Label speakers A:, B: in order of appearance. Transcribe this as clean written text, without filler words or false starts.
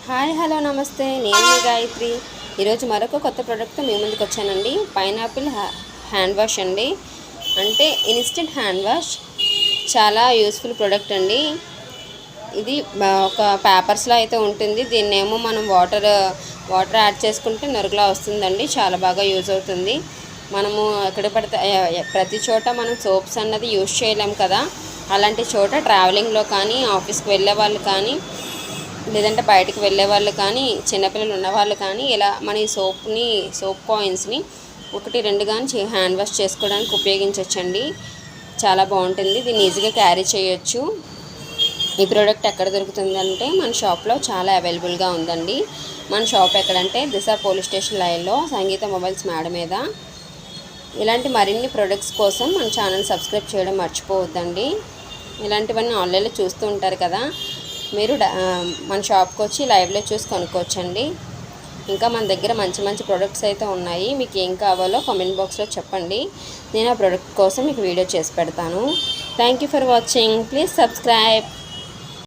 A: Hi hello నమస్తే, నేను మీ గాయత్రి. ఈరోజు మరొక కొత్త ప్రోడక్ట్తో మీ ముందుకు వచ్చానండి. పైనాపిల్ హ్యాండ్ వాష్ అండి. అంటే ఇన్స్టెంట్ హ్యాండ్ వాష్. చాలా యూస్ఫుల్ ప్రోడక్ట్ అండి. ఇది ఒక పేపర్స్లో అయితే ఉంటుంది. దీన్నేమో మనం వాటర్ యాడ్ చేసుకుంటే నరుగులా వస్తుందండి. చాలా బాగా యూజ్ అవుతుంది. మనము ఎక్కడ పడితే ప్రతి చోట మనం సోప్స్ అన్నది యూజ్ చేయలేం కదా. అలాంటి చోట ట్రావెలింగ్లో కానీ, ఆఫీస్కి వెళ్ళే వాళ్ళు కానీ, లేదంటే బయటకు వెళ్ళే వాళ్ళు కానీ, చిన్నపిల్లలు ఉన్నవాళ్ళు కానీ ఇలా మన ఈ సోప్ కాయిన్స్ని 1-2 కానీ హ్యాండ్ వాష్ చేసుకోవడానికి ఉపయోగించవచ్చండి. చాలా బాగుంటుంది. దీన్ని ఈజీగా క్యారీ చేయొచ్చు. ఈ ప్రోడక్ట్ ఎక్కడ దొరుకుతుందంటే మన షాప్లో చాలా అవైలబుల్గా ఉందండి. మన షాప్ ఎక్కడంటే దిశ పోలీస్ స్టేషన్ లైన్లో సంగీత మొబైల్స్ మేడ మీద. ఇలాంటి మరిన్ని ప్రొడక్ట్స్ కోసం మన ఛానల్ సబ్స్క్రైబ్ చేయడం మర్చిపోవద్దండి. ఇలాంటివన్నీ ఆన్లైన్లో చూస్తూ ఉంటారు కదా, మీరు మన షాప్కి వచ్చి లైవ్లో చూసి కొనుక్కోవచ్చండి. ఇంకా మన దగ్గర మంచి మంచి ప్రొడక్ట్స్ అయితే ఉన్నాయి. మీకు ఏం కావాలో కామెంట్ బాక్స్లో చెప్పండి. నేను ఆ ప్రోడక్ట్ కోసం మీకు వీడియో చేసి పెడతాను. Thank you for watching. Please subscribe.